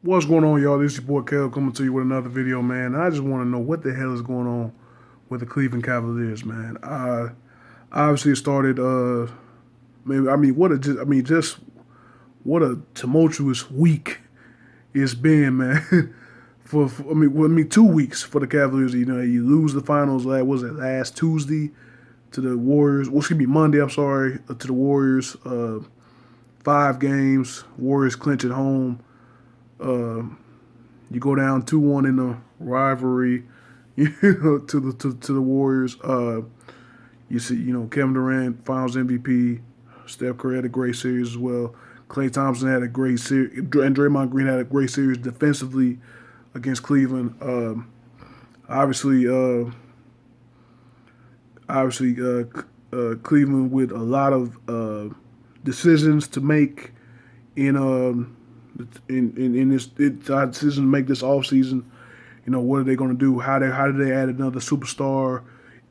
What's going on, y'all? This is your boy Kel coming to you with another video, man. I just want to know what the hell is going on with the Cleveland Cavaliers, man. Obviously it started. Maybe I mean, what a just I mean, just what a tumultuous week it's been, man. I mean, 2 weeks for the Cavaliers. You know, you lose the finals. Last Tuesday to the Warriors? Well, excuse me, Monday. I'm sorry, to the Warriors. 5 games. Warriors clinch at home. Uh, You go down 2-1 in the rivalry, to the Warriors. You see, Kevin Durant, Finals MVP. Steph Curry had a great series as well. Klay Thompson had a great series, and Draymond Green had a great series defensively against Cleveland. Obviously, Cleveland with a lot of decisions to make in in this decision to make this offseason. What are they going to do? How do they add another superstar?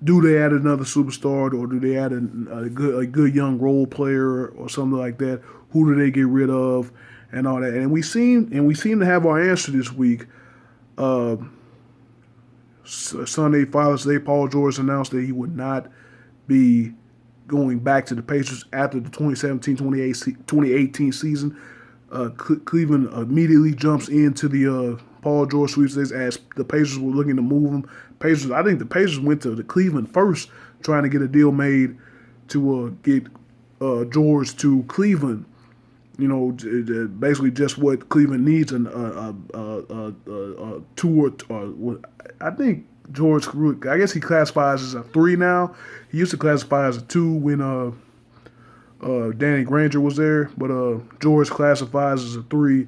Do they add another superstar, or do they add a good young role player or something like that? Who do they get rid of, and all that? And we seem to have our answer this week. Uh, Sunday, Father's Day, Paul George announced that he would not be going back to the Pacers after the 2017-2018 season. Cleveland immediately jumps into the Paul George sweepstakes as the Pacers were looking to move him. I think the Pacers went to the Cleveland first, trying to get a deal made to get George to Cleveland. Basically just what Cleveland needs, and two or I think George. I guess he classifies as a 3 now. He used to classify as a 2 when Danny Granger was there, but George classifies as a 3.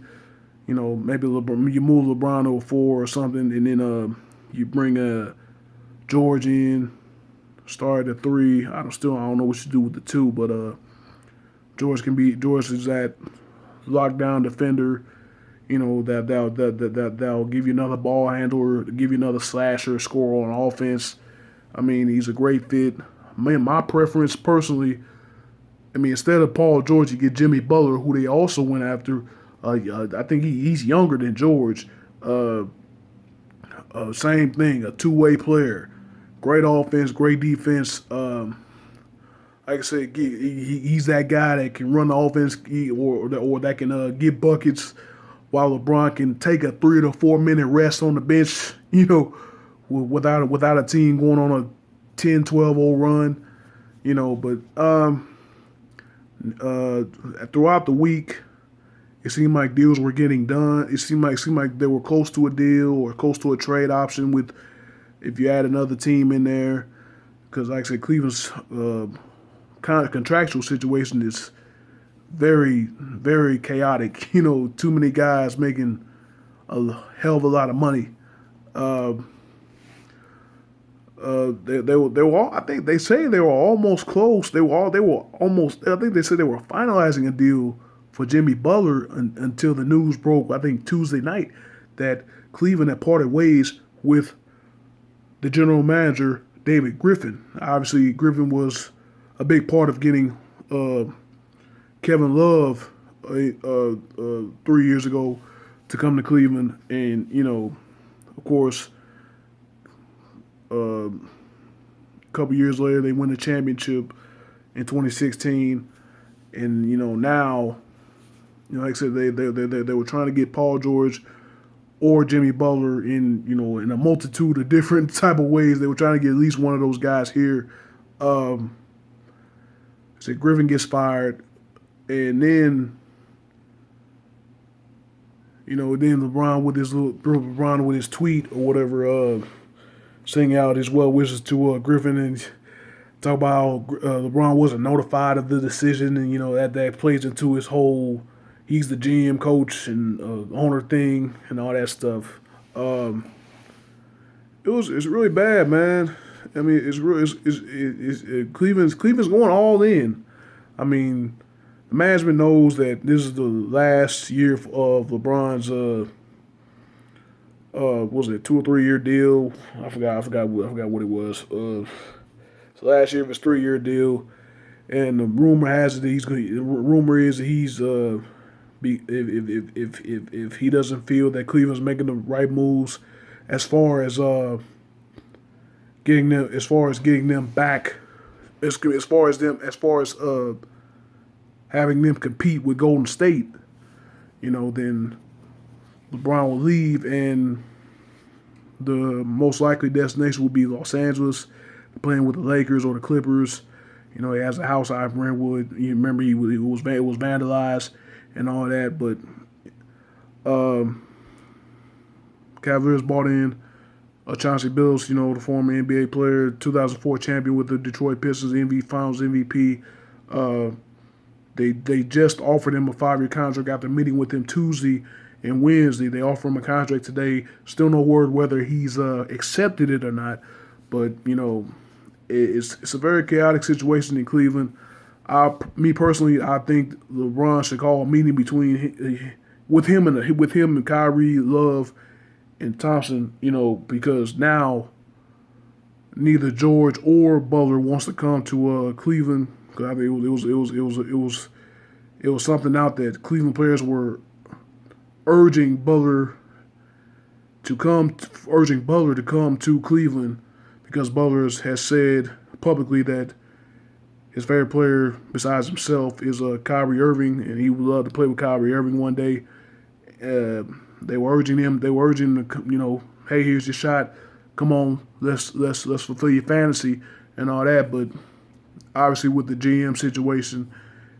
Maybe you move LeBron to a 4 or something, and then you bring George in, start at 3. I don't know what you do with the 2, but George is that lockdown defender. That'll give you another ball handler, give you another slasher, scorer on offense. I mean, he's a great fit. Man, my preference personally. I mean, instead of Paul George, you get Jimmy Butler, who they also went after. I think he's younger than George. Same thing, a two-way player. Great offense, great defense. Like I said, he's that guy that can run the offense, or that can get buckets, while LeBron can take a 3 to 4 minute rest on the bench. Without a team going on a 10-12-0 run. But throughout the week, it seemed like deals were getting done. It seemed like they were close to a deal or close to a trade option with if you add another team in there. Because, like I said, Cleveland's kind of contractual situation is very, very chaotic. Too many guys making a hell of a lot of money. Uh, they were all, I think they say they were almost close. They were almost. I think they said they were finalizing a deal for Jimmy Butler until the news broke. I think Tuesday night that Cleveland had parted ways with the general manager David Griffin. Obviously, Griffin was a big part of getting Kevin Love 3 years ago to come to Cleveland, and of course. A couple years later, they win the championship in 2016, and now, like I said, they were trying to get Paul George or Jimmy Butler in a multitude of different type of ways. They were trying to get at least one of those guys here. Um, so Griffin gets fired, and then LeBron with his tweet or whatever. Sing out his well wishes to Griffin and talk about how LeBron wasn't notified of the decision, and that plays into his whole he's the GM coach and owner thing and all that stuff. It's really bad, man. I mean, Cleveland's going all in. I mean, the management knows that this is the last year of LeBron's was it a 2 or 3 year deal? I forgot what it was. So last year it was 3 year deal, and the rumor has it that rumor is that he's if he doesn't feel that Cleveland's making the right moves as far as getting them back, as far as having them compete with Golden State, then LeBron will leave, and the most likely destination will be Los Angeles, playing with the Lakers or the Clippers. He has a house out in Brentwood. You remember it was vandalized and all that, but Cavaliers bought in Chauncey Billups, the former NBA player, 2004 champion with the Detroit Pistons, Finals MVP. They just offered him a 5-year contract after meeting with him Tuesday and Wednesday. They offer him a contract today. Still no word whether he's accepted it or not. But it's a very chaotic situation in Cleveland. Me personally, I think LeBron should call a meeting with him and Kyrie, Love, and Thompson. Because now neither George or Butler wants to come to Cleveland. Because I think it was something out that Cleveland players were urging Butler to come to Cleveland, because Butler has said publicly that his favorite player besides himself is Kyrie Irving, and he would love to play with Kyrie Irving one day. They were urging him. They were urging him to, hey, here's your shot. Come on, let's fulfill your fantasy and all that. But obviously, with the GM situation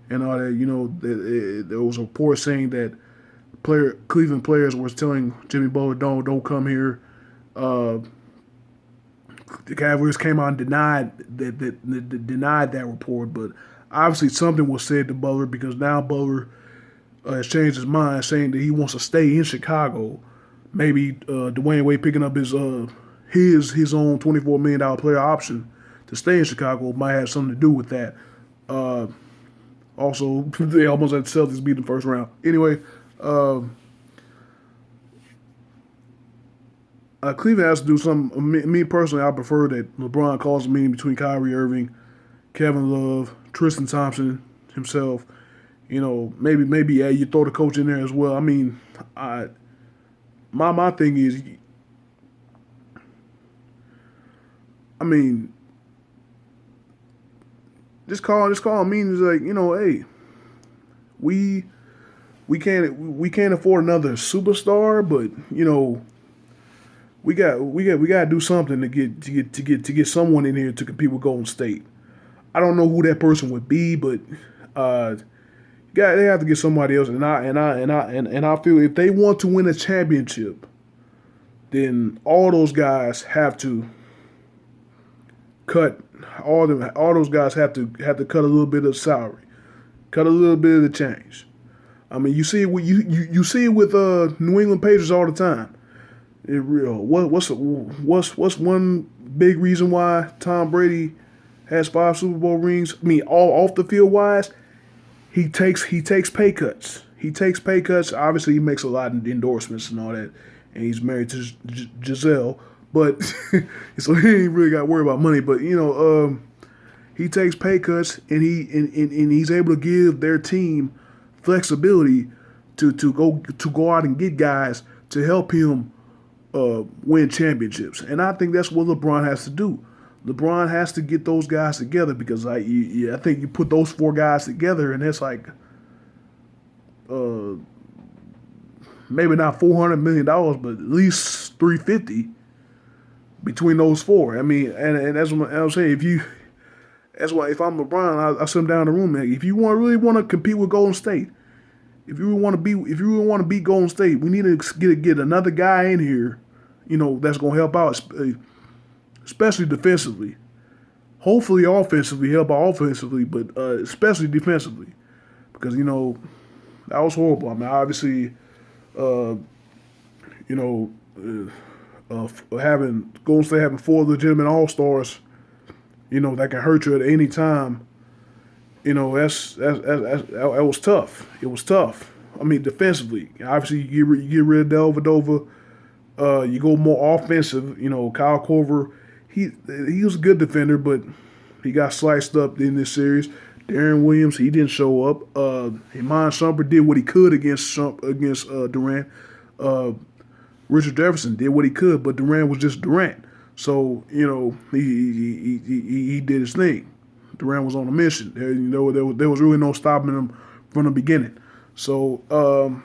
and all that, there was a report saying that Cleveland players were telling Jimmy Butler, don't come here. The Cavaliers came out and denied that report, but obviously something was said to Butler, because now Butler has changed his mind, saying that he wants to stay in Chicago. Maybe Dwayne Wade picking up his own $24 million player option to stay in Chicago might have something to do with that. Also, they almost had the Celtics beat in the first round. Anyway, Cleveland has to do something. Me personally, I prefer that LeBron calls a meeting between Kyrie Irving, Kevin Love, Tristan Thompson himself. Maybe you throw the coach in there as well. I mean, my thing is, this call means like, hey, we can't afford another superstar, but we got to do something to get someone in here to compete with Golden State. I don't know who that person would be, but they have to get somebody else. And I feel if they want to win a championship, then all those guys have to cut. All those guys have to cut a little bit of salary, cut a little bit of the change. You see it with you see it with New England Patriots all the time. What's one big reason why Tom Brady has 5 Super Bowl rings? All off the field wise, he takes pay cuts. He takes pay cuts. Obviously, he makes a lot of endorsements and all that, and he's married to Giselle. But so he ain't really got to worry about money. But he takes pay cuts, and he's able to give their team flexibility to go out and get guys to help him win championships. And I think that's what LeBron has to do. LeBron has to get those guys together, because I think you put those 4 guys together, and it's like maybe not $400 million, but at least $350 between those 4. And that's what I'm saying. That's why if I'm LeBron, I sit him down in the room. If you really want to compete with Golden State, if you really want to beat Golden State, we need to get another guy in here, that's going to help out, especially defensively. Hopefully offensively, help out offensively, but especially defensively, because that was horrible. Obviously, having Golden State having 4 legitimate All-Stars, that can hurt you at any time. That was tough. It was tough. Defensively, obviously you get rid of Dellavedova. You go more offensive. Kyle Korver, he was a good defender, but he got sliced up in this series. Darren Williams, he didn't show up. Iman Shumpert did what he could against Durant. Uh, Richard Jefferson did what he could, but Durant was just Durant. So he did his thing. Durant was on a mission. There was really no stopping him from the beginning. So I'm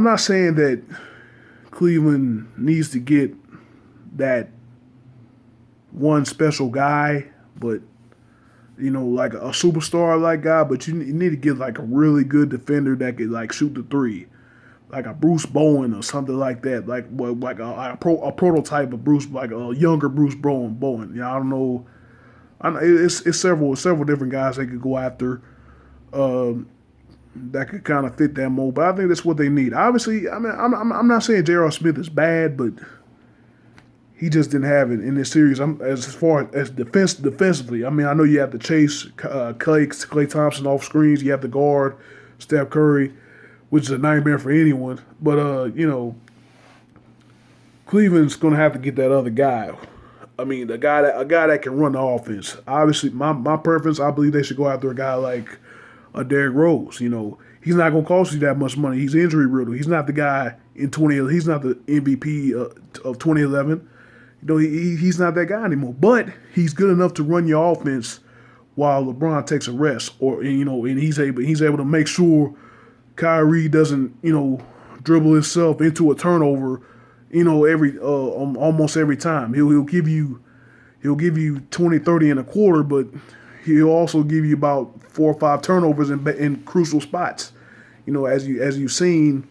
not saying that Cleveland needs to get that one special guy, but like a superstar like guy, but you need to get like a really good defender that could like shoot the three, like a Bruce Bowen or something like that, like a prototype of Bruce, like a younger Bruce Bowen. I don't know. It's several different guys they could go after. That could kind of fit that mold, but I think that's what they need. Obviously, I'm not saying J.R. Smith is bad, but he just didn't have it in this series. As far as defensively, I know you have to chase Klay Thompson off screens. You have to guard Steph Curry, which is a nightmare for anyone. But Cleveland's gonna have to get that other guy. A guy that can run the offense. Obviously, my preference, I believe they should go after a guy like Derrick Rose. He's not gonna cost you that much money. He's injury riddled. He's not the guy in 20. He's not the MVP of 2011. He's not that guy anymore. But he's good enough to run your offense while LeBron takes a rest, and he's able to make sure Kyrie doesn't dribble himself into a turnover. Almost every time he'll give you 20, 30 in a quarter, but he'll also give you about 4 or 5 turnovers in crucial spots. As you've seen,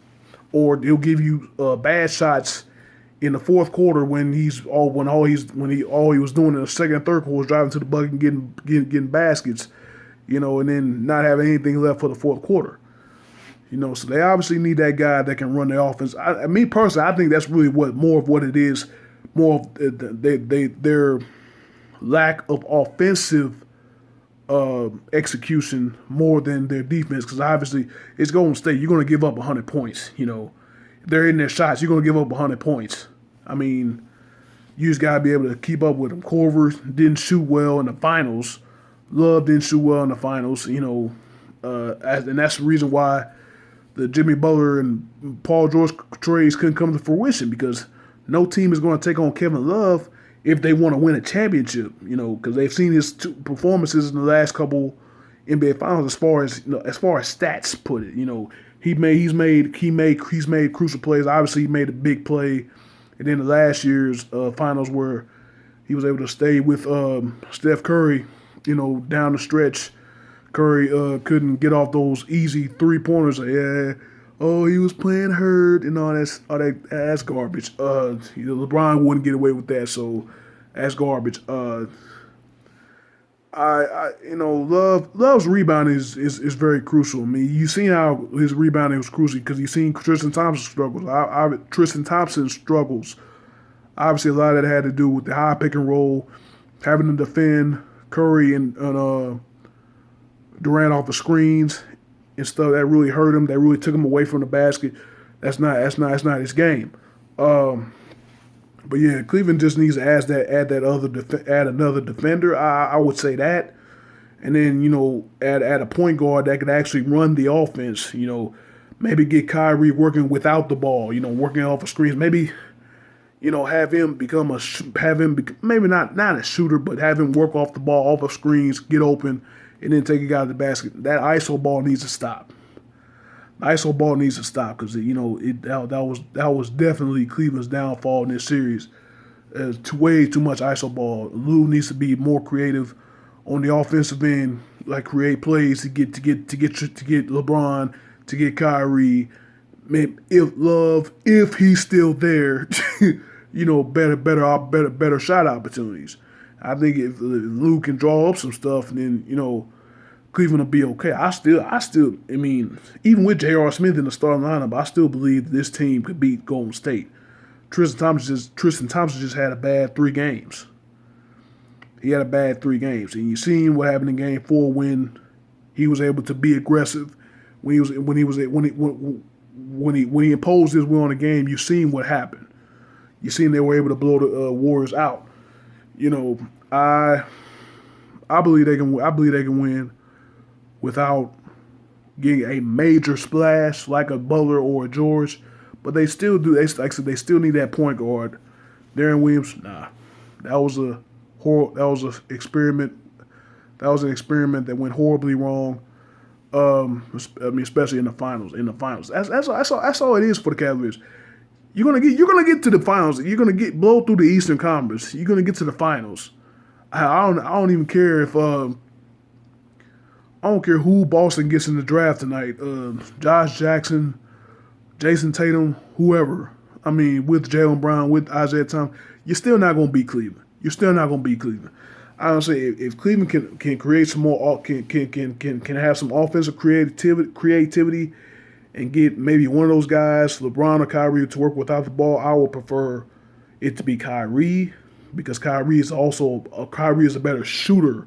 or he'll give you bad shots in the fourth quarter when he was doing in the second and third quarter was driving to the bucket and getting baskets, and then not having anything left for the fourth quarter. So they obviously need that guy that can run the offense. Me personally, I think that's really more of what it is. More of their lack of offensive execution more than their defense. Because obviously it's Golden State. You're going to give up 100 points. They're in their shots. You're going to give up 100 points. You just got to be able to keep up with them. Corver didn't shoot well in the finals. Love didn't shoot well in the finals. And that's the reason why the Jimmy Butler and Paul George trades couldn't come to fruition, because no team is going to take on Kevin Love if they want to win a championship, because they've seen his performances in the last couple NBA Finals as far as stats put it. He's made crucial plays. Obviously, he made a big play, and then the last year's Finals where he was able to stay with Steph Curry, down the stretch. Curry couldn't get off those easy 3-pointers. He was playing hurt and all that's garbage. LeBron wouldn't get away with that, so that's garbage. Love's rebounding is very crucial. You seen how his rebounding was crucial because you seen Tristan Thompson's struggles. Obviously, a lot of that had to do with the high pick and roll, having to defend Curry and Durant off the screens and stuff. That really hurt him. That really took him away from the basket. That's not his game. But yeah, Cleveland just needs to add another defender. I would say that, and then add a point guard that could actually run the offense. Maybe get Kyrie working without the ball. Working off of screens. Maybe have him maybe not a shooter, but have him work off the ball, off of screens, get open, and then take a guy to the basket. That ISO ball needs to stop. The ISO ball needs to stop because that was definitely Cleveland's downfall in this series. Way too much ISO ball. Lou needs to be more creative on the offensive end, like create plays to get LeBron, to get Kyrie. Maybe if he's still there, better shot opportunities. I think if Lou can draw up some stuff, then Cleveland will be okay. I still, even with J.R. Smith in the starting lineup, I still believe this team could beat Golden State. Tristan Thompson just had a bad 3 games. He had a bad 3 games, and you seen what happened in Game 4 when he was able to be aggressive. When he imposed his will on the game, you seen what happened. You seen they were able to blow the Warriors out. You know, I believe they can. I believe they can win without getting a major splash like a Butler or a George. But they still do. Like I said, they still need that point guard. Darren Williams, nah, that was a That was an experiment. That was an experiment that went horribly wrong. I mean, especially in the finals. That's all it is for the Cavaliers. You're gonna get to the finals. You're gonna get blow through the Eastern Conference. You're gonna get to the finals. I don't even care if I don't care who Boston gets in the draft tonight. Josh Jackson, Jason Tatum, whoever. I mean, with Jaylen Brown, with Isaiah Thomas, you're still not gonna beat Cleveland. You're still not gonna beat Cleveland. I don't say if Cleveland can create some more can have some offensive creativity and get maybe one of those guys, LeBron or Kyrie, to work without the ball, I would prefer it to be Kyrie because Kyrie is a better shooter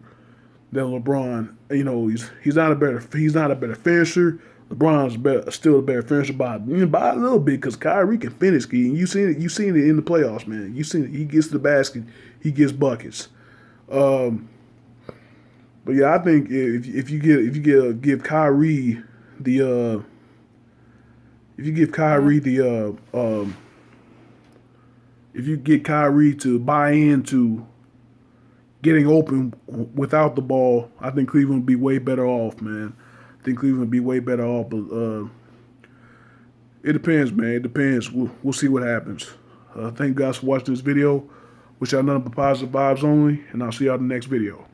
than LeBron. You know, he's not a better finisher. LeBron's still a better finisher by a little bit because Kyrie can finish. And you seen it in the playoffs, man. You seen it. He gets to the basket, he gets buckets. But yeah, I think if you give Kyrie the if you get Kyrie to buy into getting open without the ball, I think Cleveland would be way better off, man. I think Cleveland would be way better off, but it depends, man. It depends. We'll see what happens. Thank you guys for watching this video. Wish y'all nothing but positive vibes only, and I'll see y'all in the next video.